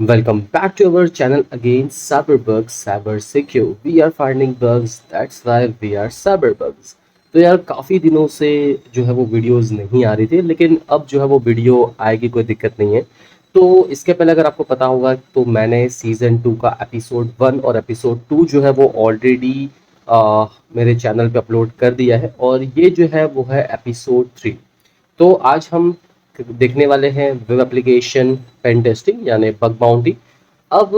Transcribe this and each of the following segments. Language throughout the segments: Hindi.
Welcome back to our channel again, Cyberbugs, Cyber Secure. We are finding bugs, that's why we are Cyberbugs. तो यार काफ़ी दिनों से जो है वो वीडियोस नहीं आ रही थी, लेकिन अब जो है वो वीडियो आएगी, कोई दिक्कत नहीं है। तो इसके पहले अगर आपको पता होगा तो मैंने सीज़न 2 का एपिसोड 1 और एपिसोड 2 जो है वो ऑलरेडी मेरे चैनल पे अपलोड कर दिया है, और ये जो है वो है एपिसोड 3। तो आज हम देखने वाले हैं वेब एप्लीकेशन पेन टेस्टिंग यानी बग बाउंटी। अब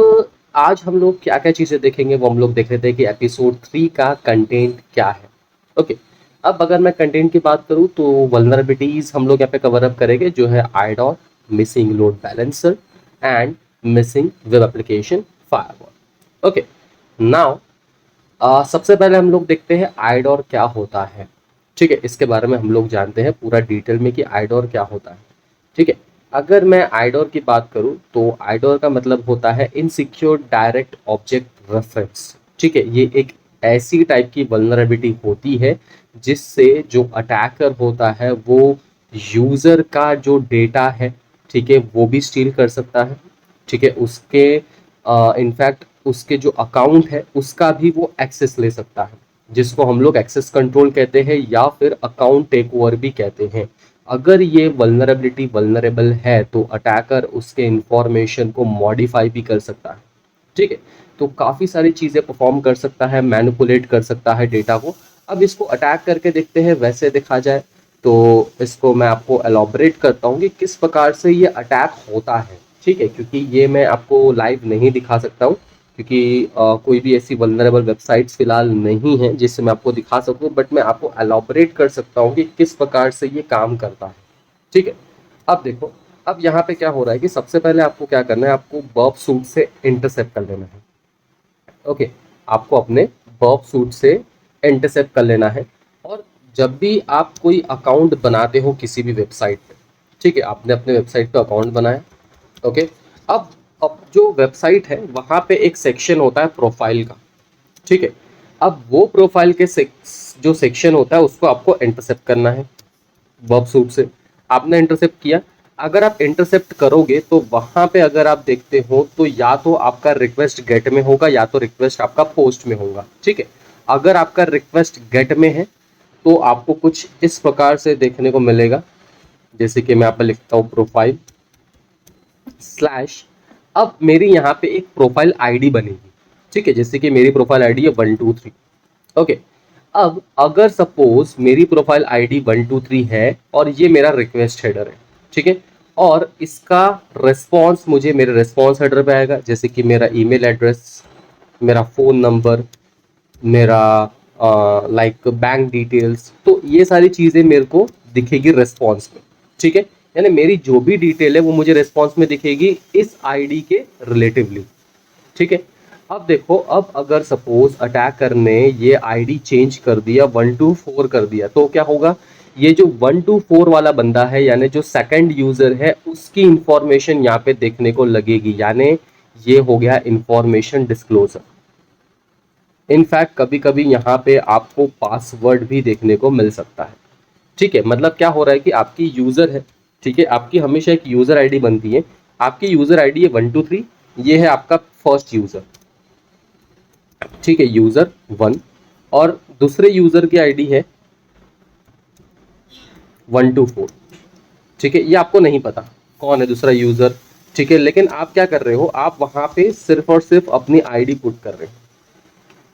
आज हम लोग क्या क्या चीज़ें देखेंगे वो हम लोग देख लेते हैं कि एपिसोड 3 का कंटेंट क्या है। ओके, अब अगर मैं कंटेंट की बात करूँ तो वल्नरेबिलिटीज़ हम लोग यहाँ पे कवर अप करेंगे, जो है आईडॉट, missing load balancer and missing web application firewall. Okay, now सबसे पहले हम लोग देखते हैं आईडोर क्या होता है। ठीक है, इसके बारे में हम लोग जानते हैं पूरा डिटेल में कि आईडोर क्या होता है। ठीक है, अगर मैं आईडोर की बात करूं तो आईडोर का मतलब होता है इनसिक्योर डायरेक्ट ऑब्जेक्ट रेफरेंस। ठीक है, ये एक ऐसी टाइप की वल्नरेबिलिटी होती है जिससे जो अटैकर होता है वो यूज़र का जो डेटा है, ठीक है, वो भी स्टील कर सकता है। ठीक है, उसके इनफैक्ट उसके जो अकाउंट है उसका भी वो एक्सेस ले सकता है, जिसको हम लोग एक्सेस कंट्रोल कहते हैं या फिर अकाउंट टेक ओवर भी कहते हैं। अगर ये वल्नरेबिलिटी वल्नरेबल है तो अटैकर उसके इंफॉर्मेशन को मॉडिफाई भी कर सकता है। ठीक है, तो काफ़ी सारी चीज़ें परफॉर्म कर सकता है, मैनिपुलेट कर सकता है डेटा को। अब इसको अटैक करके देखते हैं। वैसे देखा जाए तो इसको मैं आपको एलॉबरेट करता हूँ कि किस प्रकार से ये अटैक होता है। ठीक है, क्योंकि ये मैं आपको लाइव नहीं दिखा सकता हूँ, क्योंकि कोई भी ऐसी वल्नरेबल वेबसाइट्स फिलहाल नहीं है जिससे मैं आपको दिखा सकूँ, बट मैं आपको एलॉबरेट कर सकता हूँ कि किस प्रकार से ये काम करता है। ठीक है, अब देखो, अब यहाँ पे क्या हो रहा है कि सबसे पहले आपको क्या करना है, आपको बर्ब सूट से इंटरसेप्ट कर लेना है। ओके, आपको अपने बर्ब सूट से इंटरसेप्ट कर लेना है। और जब भी आप कोई अकाउंट बनाते हो किसी भी वेबसाइट पे, ठीक है, आपने अपने वेबसाइट पे अकाउंट बनाया। ओके, अब जो वेबसाइट है वहाँ पे एक सेक्शन होता है प्रोफाइल का। ठीक है, अब वो प्रोफाइल के जो सेक्शन होता है उसको आपको इंटरसेप्ट करना है बर्ब सूट से। आपने इंटरसेप्ट किया। अगर आप इंटरसेप्ट करोगे तो वहां पे अगर आप देखते हो तो या तो आपका रिक्वेस्ट गेट में होगा या तो रिक्वेस्ट आपका पोस्ट में होगा। ठीक है, अगर आपका रिक्वेस्ट गेट में है तो आपको कुछ इस प्रकार से देखने को मिलेगा, जैसे कि मैं यहाँ पे लिखता हूँ प्रोफाइल स्लैश। अब मेरी यहाँ पे एक प्रोफाइल आईडी बनेगी। ठीक है, जैसे कि मेरी प्रोफाइल आईडी है 123। ओके, अब अगर सपोज मेरी प्रोफाइल आईडी 123 है और ये मेरा रिक्वेस्ट हेडर है। ठीक है, और इसका रिस्पॉन्स मुझे मेरे रिस्पॉन्स हेडर पे आएगा, जैसे कि मेरा ईमेल एड्रेस, मेरा फ़ोन नंबर, मेरा लाइक बैंक डिटेल्स, तो ये सारी चीज़ें मेरे को दिखेगी रिस्पॉन्स में। ठीक है, यानी मेरी जो भी डिटेल है वो मुझे रिस्पॉन्स में दिखेगी इस आईडी के रिलेटिवली। ठीक है, अब देखो, अब अगर सपोज अटैकर ने ये आईडी चेंज कर दिया, 124 कर दिया, तो क्या होगा, ये जो 124 वाला बंदा है यानी जो सेकंड यूजर है उसकी इंफॉर्मेशन यहाँ पे देखने को लगेगी, यानी ये हो गया इंफॉर्मेशन डिस्क्लोजर। इनफैक्ट कभी कभी यहाँ पे आपको पासवर्ड भी देखने को मिल सकता है। ठीक है, मतलब क्या हो रहा है कि आपकी यूजर है, ठीक है, आपकी हमेशा एक यूजर आईडी बनती है। आपकी यूजर आईडी है 123, ये है आपका फर्स्ट यूजर। ठीक है, यूजर 1, और दूसरे यूजर की आईडी है 124। ठीक है, ये आपको नहीं पता कौन है दूसरा यूजर। ठीक है, लेकिन आप क्या कर रहे हो, आप वहां पे सिर्फ और सिर्फ अपनी आईडी पुट कर रहे हो।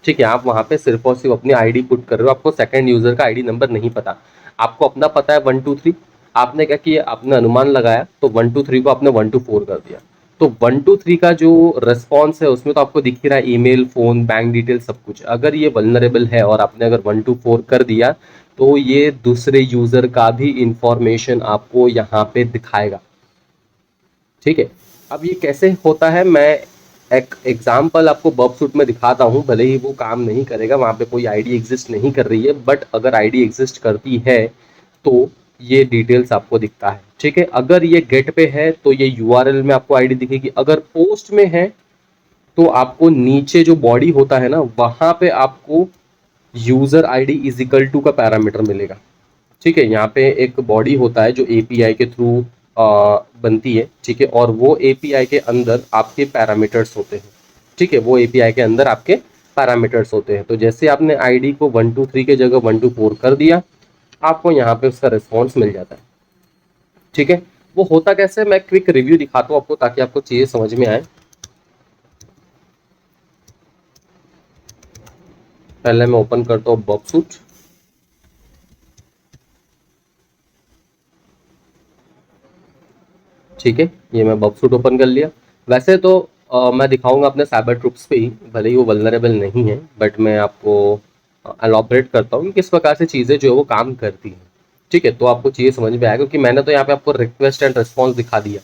ठीक है, आप वहां पे सिर्फ और सिर्फ अपनी आईडी पुट कर रहे हो, आपको सेकंड यूजर का आईडी नंबर नहीं पता। आपको अपना पता है 123। आपने क्या किया, आपने अनुमान लगाया तो 123 को आपने 124 कर दिया। तो 123 का जो रेस्पॉन्स है उसमें तो आपको दिख ही रहा है, ईमेल, फोन, बैंक डिटेल, सब कुछ। अगर ये वल्नरेबल है और आपने अगर 124 कर दिया तो ये दूसरे यूजर का भी इंफॉर्मेशन आपको यहाँ पे दिखाएगा। ठीक है, अब ये कैसे होता है, मैं एक एग्जाम्पल आपको बर्ब सूट में दिखाता हूँ। भले ही वो काम नहीं करेगा, वहाँ पे कोई आईडी एग्जिस्ट नहीं कर रही है, बट अगर आईडी एग्जिस्ट करती है तो ये डिटेल्स आपको दिखता है। ठीक है, अगर ये गेट पे है तो ये यूआरएल में आपको आईडी दिखेगी। अगर पोस्ट में है तो आपको नीचे जो बॉडी होता है ना, वहाँ पे आपको user ID is equal to का पैरामीटर मिलेगा। ठीक है, यहाँ पे एक बॉडी होता है जो एपीआई के थ्रू बनती है, ठीक है, और वो एपीआई के अंदर आपके पैरामीटर्स होते हैं, ठीक है, वो एपीआई के अंदर आपके पैरामीटर्स होते हैं। तो जैसे आपने आईडी को 123 के जगह 124 कर दिया, आपको यहाँ पे उसका रिस्पॉन्स मिल जाता है, ठीक है। वो होता कैसे, मैं क्विक रिव्यू दिखाता हूँ आपको ताकि आपको चीजें समझ में आए। पहले मैं ओपन करता हूँ बॉक्सूट, ठीक है, ये मैं बॉक्सूट ओपन कर लिया। वैसे तो मैं दिखाऊंगा अपने साइबर ट्रूप्स पे ही, भले ही वो वल्नरेबल नहीं है, बट मैं आपको एलॉबरेट करता हूँ कि किस प्रकार से चीज़ें जो है वो काम करती हैं, ठीक है। तो आपको चीज़ें समझ में आएगा, क्योंकि मैंने तो यहाँ पे आपको रिक्वेस्ट एंड रिस्पॉन्स दिखा दिया।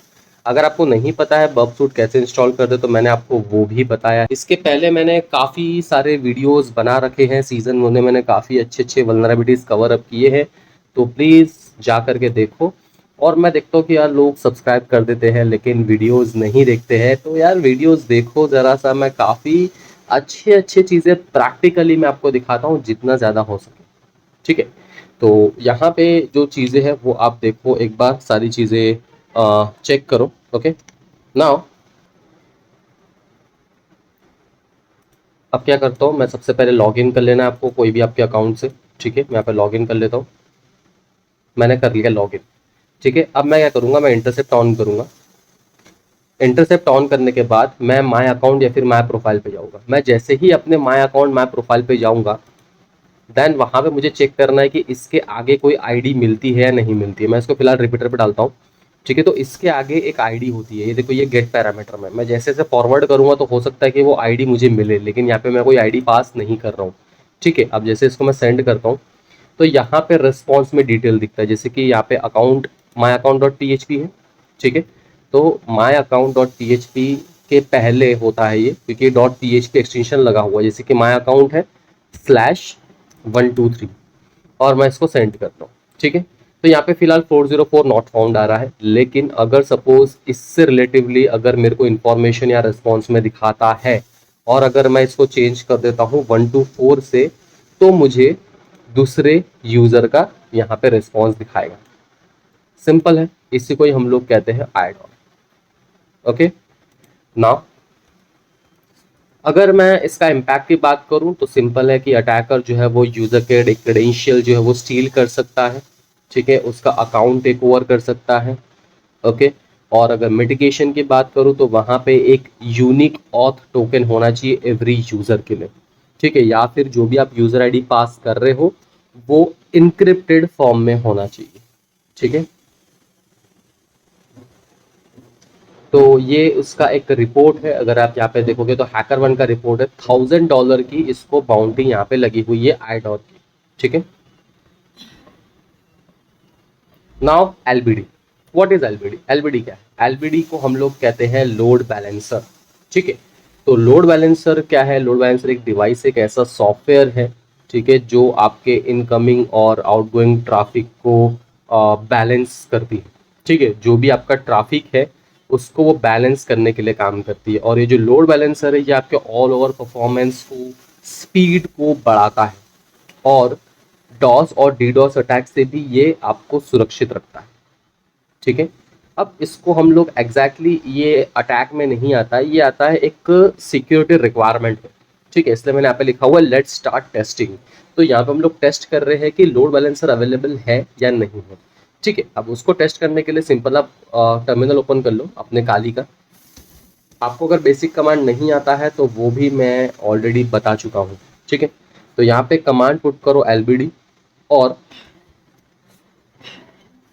अगर आपको नहीं पता है बॉक्सूट कैसे इंस्टॉल कर दे, तो मैंने आपको वो भी बताया। इसके पहले मैंने काफ़ी सारे वीडियोस बना रखे हैं, सीजन 1 में मैंने काफ़ी अच्छे अच्छे वल्नरेबिलिटीज़ कवर अप किए हैं, तो प्लीज़ जा करके देखो। और मैं देखता हूँ कि यार लोग सब्सक्राइब कर देते हैं लेकिन वीडियोस नहीं देखते हैं, तो यार वीडियोस देखो ज़रा सा। मैं काफ़ी अच्छे अच्छे चीज़ें प्रैक्टिकली मैं आपको दिखाता हूँ जितना ज़्यादा हो सके, ठीक है। तो यहाँ पे जो चीज़ें हैं वो आप देखो एक बार, सारी चीज़ें चेक करो, ओके। नाउ अब क्या करता हूँ मैं, सबसे पहले लॉगिन कर लेना है आपको कोई भी आपके अकाउंट से, ठीक है। मैं यहाँ पे लॉगिन कर लेता हूँ, मैंने कर लिया लॉगिन, ठीक है। अब मैं क्या करूँगा, मैं इंटरसेप्ट ऑन करूँगा। इंटरसेप्ट ऑन करने के बाद मैं माय अकाउंट या फिर माय प्रोफाइल पे जाऊँगा। मैं जैसे ही अपने माय अकाउंट माय प्रोफाइल पे जाऊँगा, देन वहाँ पे मुझे चेक करना है कि इसके आगे कोई आईडी मिलती है या नहीं मिलती है। मैं इसको फिलहाल रिपीटर पे डालता हूँ, ठीक है। तो इसके आगे एक आईडी होती है, ये देखो, ये गेट पैरामीटर में मैं जैसे जैसे फॉरवर्ड करूँगा तो हो सकता है कि वो आईडी मुझे मिले, लेकिन यहाँ पे मैं कोई आईडी पास नहीं कर रहा हूँ, ठीक है। अब जैसे इसको मैं सेंड करता हूँ, तो यहाँ पे रिस्पॉन्स में डिटेल दिखता है, जैसे कि यहाँ पे account my account dot P H P है, ठीक है। तो my account dot P H P के पहले होता है ये, क्योंकि dot P H P extension लगा हुआ है, जैसे कि माई अकाउंट है /123, और मैं इसको सेंड करता हूँ, ठीक है। तो यहाँ पे फिलहाल 404 नॉट फाउंड आ रहा है, लेकिन अगर सपोज इससे रिलेटिवली अगर मेरे को इन्फॉर्मेशन या रिस्पॉन्स में दिखाता है, और अगर मैं इसको चेंज कर देता हूँ 124 से, तो मुझे दूसरे यूजर का यहाँ पे रिस्पॉन्स दिखाएगा। सिंपल है, इसी को ही हम लोग कहते हैं आईडॉल, ओके। नाउ अगर मैं इसका इम्पैक्ट की बात करूं तो सिंपल है कि अटैकर जो है वो यूजर के क्रेडेंशियल जो है वो स्टील कर सकता है, ठीक है, उसका अकाउंट टेक ओवर कर सकता है, ओके। और अगर मिटिगेशन की बात करूं तो वहां पे एक यूनिक ऑथ टोकन होना चाहिए एवरी यूजर के लिए, ठीक है, या फिर जो भी आप यूजर आईडी पास कर रहे हो वो इनक्रिप्टेड फॉर्म में होना चाहिए, ठीक है। तो ये उसका एक रिपोर्ट है, अगर आप यहाँ पे देखोगे तो हैकर वन का रिपोर्ट है, $1000 की इसको बाउंटी यहाँ पे लगी हुई है आईडॉट की, ठीक है। Now LBD, what is LBD? LBD क्या है? एलबीडी को हम लोग कहते हैं लोड बैलेंसर, ठीक है। तो लोड बैलेंसर क्या है? लोड बैलेंसर एक डिवाइस, एक ऐसा सॉफ्टवेयर है, ठीक है, जो आपके इनकमिंग और आउटगोइंग ट्रैफिक को बैलेंस करती है, ठीक है। जो भी आपका ट्रैफिक है उसको वो बैलेंस करने के लिए काम करती है। और ये जो लोड बैलेंसर है ये आपके ऑल ओवर परफॉर्मेंस को, स्पीड को बढ़ाता है, और डॉस और डीडॉस अटैक से भी ये आपको सुरक्षित रखता है, ठीक है। अब इसको हम लोग एग्जैक्टली ये अटैक में नहीं आता है, ये आता है एक सिक्योरिटी रिक्वायरमेंट है, ठीक है। इसलिए मैंने यहाँ पे लिखा हुआ है लेट्स स्टार्ट टेस्टिंग। तो यहाँ पे हम लोग टेस्ट कर रहे हैं कि लोड बैलेंसर अवेलेबल है या नहीं है, ठीक है। अब उसको टेस्ट करने के लिए सिंपल आप टर्मिनल ओपन कर लो अपने काली का। आपको अगर बेसिक कमांड नहीं आता है तो वो भी मैं ऑलरेडी बता चुका हूँ, ठीक है। तो यहाँ पे कमांड पुट करो एलबीडी और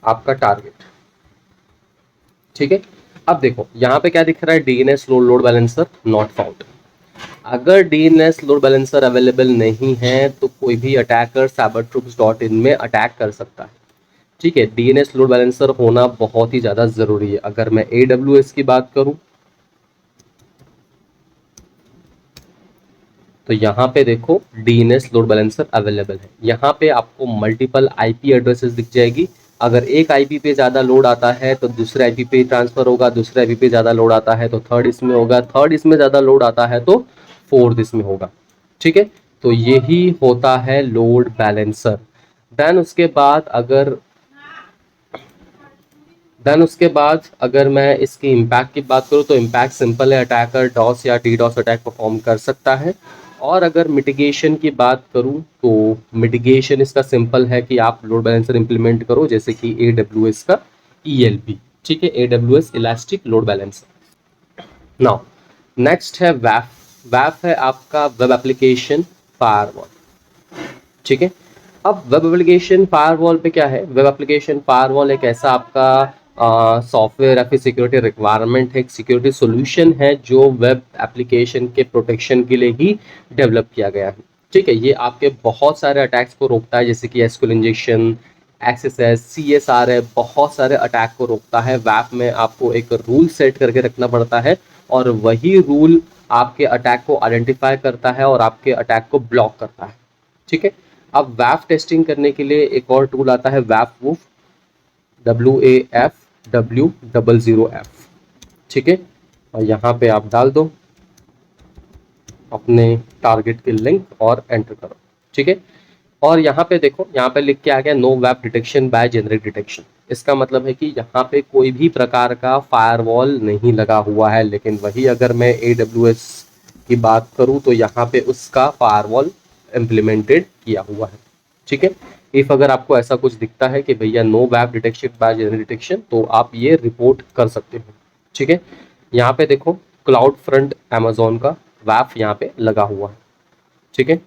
आपका टारगेट, ठीक है। अब देखो यहाँ पे क्या दिख रहा है, DNS load load balancer not found. अगर डीएनएस लोड बैलेंसर अवेलेबल नहीं है तो कोई भी अटैकर cybertroops.in में अटैक कर सकता है, ठीक है। डीएनएस लोड बैलेंसर होना बहुत ही ज़्यादा ज़रूरी है। अगर मैं AWS की बात करूं तो यहाँ पे देखो डीएनएस लोड बैलेंसर अवेलेबल है। यहाँ पे आपको मल्टीपल आईपी एड्रेसेस दिख जाएगी। अगर एक आईपी पे ज़्यादा लोड आता है तो दूसरे आईपी पे ट्रांसफ़र होगा, दूसरे आईपी पे ज़्यादा लोड आता है तो थर्ड इसमें होगा, थर्ड इसमें ज़्यादा लोड आता है तो फोर्थ इसमें होगा, ठीक है। तो यही होता है लोड बैलेंसर। देन उसके बाद अगर देन उसके बाद अगर मैं इसकी इम्पैक्ट की बात करूँ तो इम्पैक्ट सिंपल है, अटैकर डॉस या डीडॉस अटैक परफॉर्म कर सकता है। और अगर मिटिगेशन की बात करूँ तो मिटिगेशन इसका सिंपल है कि आप लोड बैलेंसर इंप्लीमेंट करो, जैसे कि AWS का ELB, ठीक है, AWS elastic load balancer. Now next है वैफ। वैफ है आपका वेब एप्लीकेशन फायरवॉल, ठीक है। अब वेब एप्लीकेशन फायरवॉल पे क्या है, वेब एप्लीकेशन फायरवॉल एक ऐसा आपका सॉफ्टवेयर या फिर सिक्योरिटी रिक्वायरमेंट है, एक सिक्योरिटी सॉल्यूशन है जो वेब एप्लीकेशन के प्रोटेक्शन के लिए ही डेवलप किया गया है, ठीक है। ये आपके बहुत सारे अटैक्स को रोकता है, जैसे कि एसक्यूएल इंजेक्शन, एक्सएसएस, CSR है, बहुत सारे अटैक को रोकता है। वैप में आपको एक रूल सेट करके रखना पड़ता है और वही रूल आपके अटैक को आइडेंटिफाई करता है और आपके अटैक को ब्लॉक करता है, ठीक है। अब वैफ टेस्टिंग करने के लिए एक और टूल आता है वैफ वूफ, WAF00F, ठीक है। और यहाँ पे आप डाल दो अपने टारगेट की लिंक और एंटर करो, ठीक है। और यहाँ पे देखो, यहाँ पे लिख के आ गया know web detection bye generic detection. इसका मतलब है कि यहाँ पे कोई भी प्रकार का फायरवॉल नहीं लगा हुआ है, लेकिन वही अगर मैं AWS की बात करूँ तो यहाँ पे उसका फायरवॉल इम्प्लीमेंटेड किया हुआ है, ठीक है। इफ अगर आपको ऐसा कुछ दिखता है कि भैया know web detection bye generic detection, तो आप ये रिपोर्ट कर सकते हो, ठीक है। यहाँ पे देखो क्लाउड फ्रंट अमेजोन का वैफ यहाँ पे लगा हुआ है, ठीक है।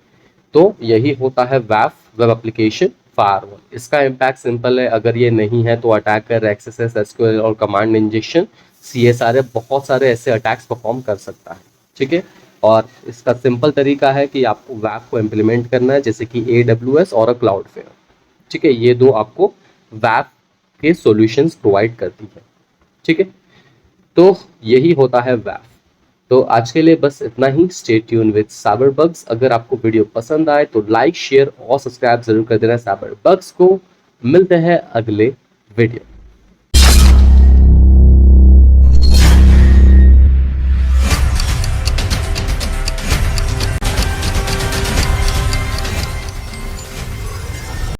तो यही होता है वैफ, वेब एप्लीकेशन फायरवॉल। इसका इम्पैक्ट सिंपल है, अगर ये नहीं है तो अटैकर एक्सेस, एसक्यूएल और कमांड इंजेक्शन, CSR, बहुत सारे ऐसे अटैक्स परफॉर्म कर सकता है, ठीक है। और इसका सिंपल तरीका है कि आपको वैप को इम्प्लीमेंट करना है, जैसे कि AWS और क्लाउडफेयर, ठीक है। ये दो आपको वैप के सॉल्यूशंस प्रोवाइड करती है, ठीक है। तो यही होता है वैप। तो आज के लिए बस इतना ही। Stay tune with Cyber Bugs. अगर आपको वीडियो पसंद आए तो लाइक, शेयर और सब्सक्राइब जरूर कर देना साइबर बग्स को। मिलते हैं अगले वीडियो।